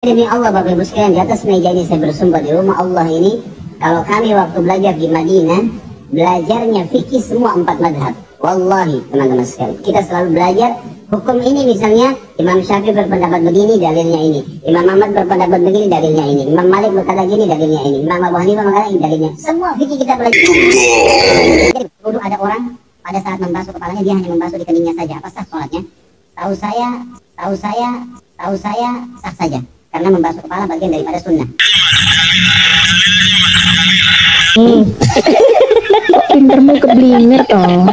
Demi Allah Bapak Ibu sekalian, di atas meja ini saya bersumpah di rumah Allah ini, kalau kami waktu belajar di Madinah, belajarnya fikih semua 4 madhab. Wallahi teman-teman sekalian, kita selalu belajar hukum ini. Misalnya Imam Syafi'i berpendapat begini, dalilnya ini. Imam Ahmad berpendapat begini, dalilnya ini. Imam Malik berkata gini, dalilnya ini. Imam Abu Hanifah berkata ini, dalilnya. Semua fikih kita belajar. Jadi dulu ada orang pada saat membasuh kepalanya, dia hanya membasuh di keningnya saja. Apa sah sholatnya? Tahu saya sah saja, karena membasuh kepala bagian daripada sunnah. Pintermu keblinger toh.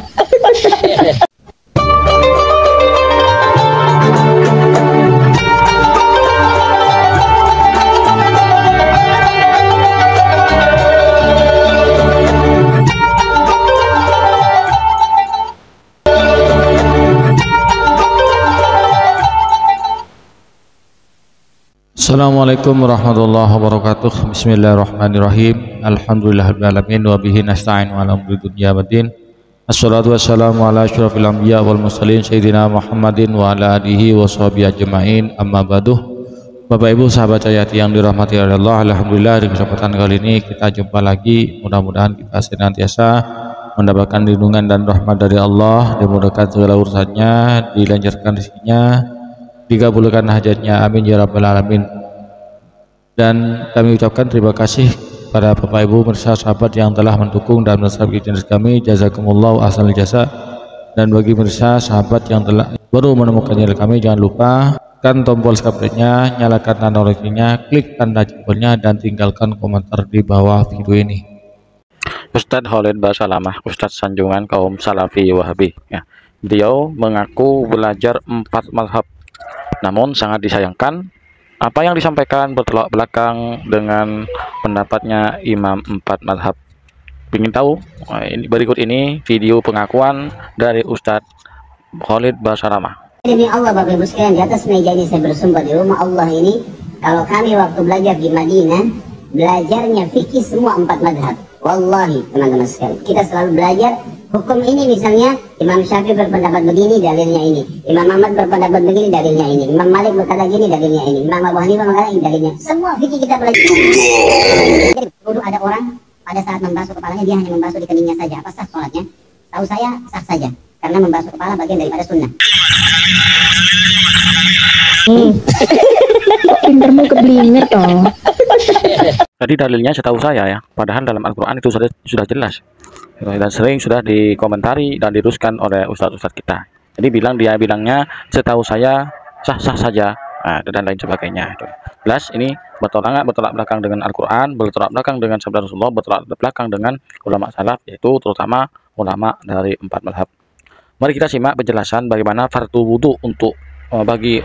Assalamualaikum warahmatullahi wabarakatuh. Bismillahirrahmanirrahim. Alhamdulillahirrahmanirrahim. Wa bihi nasta'in wa ala umri dunya waddin. Assalatu wassalamu ala asyrafil anbiya wal mursalin sayyidina Muhammadin wa ala alihi wa sahbihi ajma'in. Amma ba'du. Bapak Ibu sahabat Cahayati yang dirahmati oleh Allah, alhamdulillah di kesempatan kali ini kita jumpa lagi. Mudah-mudahan kita senantiasa mendapatkan lindungan dan rahmat dari Allah, dimudahkan segala urusannya, dilancarkan rezekinya, dikabulkan hajatnya, amin ya rabbal alamin. Dan kami ucapkan terima kasih pada Bapak Ibu pemirsa sahabat yang telah mendukung dan mensubscribe channel kami, jazakumullah ahsanal jasa. Dan bagi pemirsa sahabat yang telah baru menemukan channel kami, jangan lupa tekan tombol subscribe-nya, nyalakan tanda loncengnya, klik tanda jempolnya, dan tinggalkan komentar di bawah video ini. Ustadz Khalid Basalamah, Ustadz sanjungan kaum Salafi Wahabi ya. Beliau mengaku belajar 4 mazhab, namun sangat disayangkan apa yang disampaikan bertolak belakang dengan pendapatnya Imam 4 mazhab. Ingin tahu? Berikut ini video pengakuan dari Ustadz Khalid Basalamah. Demi Allah Bapak Ibu sekalian, di atas meja ini saya bersumpah di rumah Allah ini, kalau kami waktu belajar di Madinah, belajarnya fikih semua 4 madhab. Wallahi teman-teman sekalian, kita selalu belajar hukum ini. Misalnya Imam Syafi'i berpendapat begini, dalilnya ini. Imam Ahmad berpendapat begini, dalilnya ini. Imam Malik berkata gini, dalilnya ini. Imam Abu Hanifah berkata ini, dalilnya. Semua fikih kita belajar. Jadi dulu ada orang pada saat membasuh kepalanya, dia hanya membasuh di keningnya saja. Apa sah sholatnya? Tahu saya sah saja, karena membasuh kepala bagian daripada sunnah. Pintermu keblinger toh. Tadi dalilnya setahu saya ya, padahal dalam Al-Quran itu sudah jelas dan sering sudah dikomentari dan diruskan oleh ustadz-ustadz kita. Jadi dia bilangnya setahu saya sah-sah saja, dan lain sebagainya. Jelas ini bertolak belakang dengan Al-Quran, bertolak belakang dengan sabda Rasulullah, bertolak belakang dengan ulama salaf, yaitu terutama ulama dari 4 mazhab. Mari kita simak penjelasan bagaimana fardu wudhu untuk bagi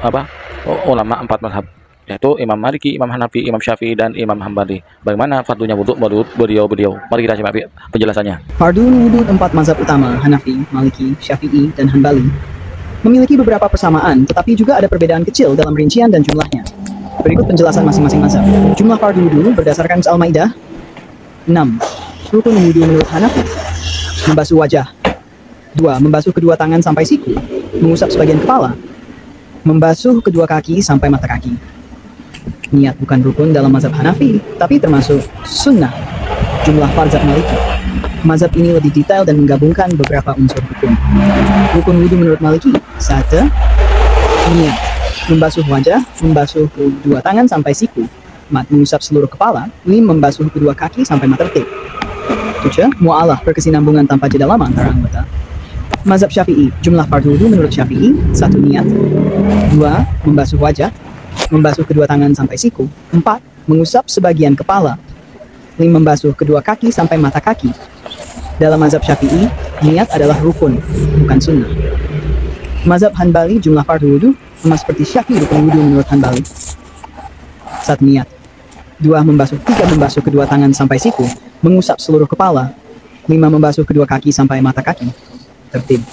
ulama 4 mazhab, yaitu Imam Maliki, Imam Hanafi, Imam Syafi'i, dan Imam Hambali. Bagaimana fardunya wudhu menurut beliau-beliau? Mari kita simak penjelasannya. Fardu wudhu 4 mazhab utama, Hanafi, Maliki, Syafi'i, dan Hambali, memiliki beberapa persamaan, tetapi juga ada perbedaan kecil dalam rincian dan jumlahnya. Berikut penjelasan masing-masing mazhab. Jumlah fardu wudhu berdasarkan Al-Maidah 6. Rukun wudhu menurut Hanafi: membasuh wajah. 2. Membasuh kedua tangan sampai siku, mengusap sebagian kepala, membasuh kedua kaki sampai mata kaki. Niat bukan rukun dalam mazhab Hanafi, tapi termasuk sunnah. Jumlah farzat Maliki. Mazhab ini lebih detail dan menggabungkan beberapa unsur rukun. Rukun wudhu menurut Maliki: 1. Niat, membasuh wajah, membasuh kedua tangan sampai siku, mengusap seluruh kepala, 5. Membasuh kedua kaki sampai mata petik. 7. Mu'alah, berkesinambungan tanpa jeda lama antara anggota. Mazhab Syafi'i, jumlah fardu wudhu menurut Syafi'i: 1. Niat, 2. Membasuh wajah, membasuh kedua tangan sampai siku, 4. Mengusap sebagian kepala, 5. Membasuh kedua kaki sampai mata kaki. Dalam mazhab Syafi'i, niat adalah rukun, bukan sunnah. Mazhab Hanbali, jumlah fardu wudhu sama seperti Syafi'i. Rukun wudhu menurut Hanbali: 1. Niat, 2. Membasuh, 3. Membasuh kedua tangan sampai siku, mengusap seluruh kepala, 5. Membasuh kedua kaki sampai mata kaki. Tertib.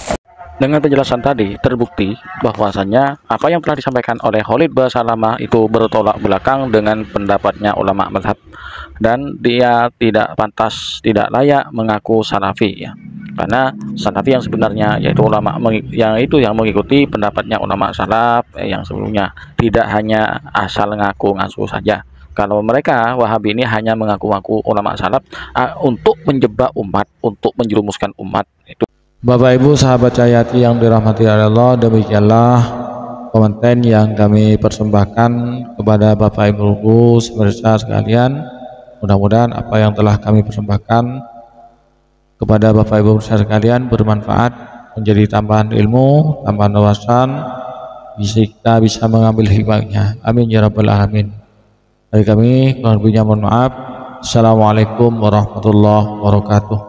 Dengan penjelasan tadi terbukti bahwasannya apa yang telah disampaikan oleh Khalid Basalamah itu bertolak belakang dengan pendapatnya ulama mazhab, dan dia tidak pantas, tidak layak mengaku salafi ya. Karena Salafi yang sebenarnya yaitu ulama yang mengikuti pendapatnya ulama salaf yang sebelumnya, tidak hanya asal ngaku-ngaku saja. Kalau mereka Wahabi ini hanya mengaku-ngaku ulama salaf untuk menjebak umat, untuk menjerumuskan umat. Itu. Bapak Ibu sahabat Cahayati yang dirahmati Allah, demikianlah konten yang kami persembahkan kepada Bapak Ibu guru pemirsa sekalian. Mudah-mudahan apa yang telah kami persembahkan kepada Bapak Ibu sekalian bermanfaat, menjadi tambahan ilmu, tambahan wawasan, kita bisa mengambil hikmahnya. Amin ya rabbal alamin. Dari kami kurang lebihnya mohon maaf. Assalamualaikum warahmatullahi wabarakatuh.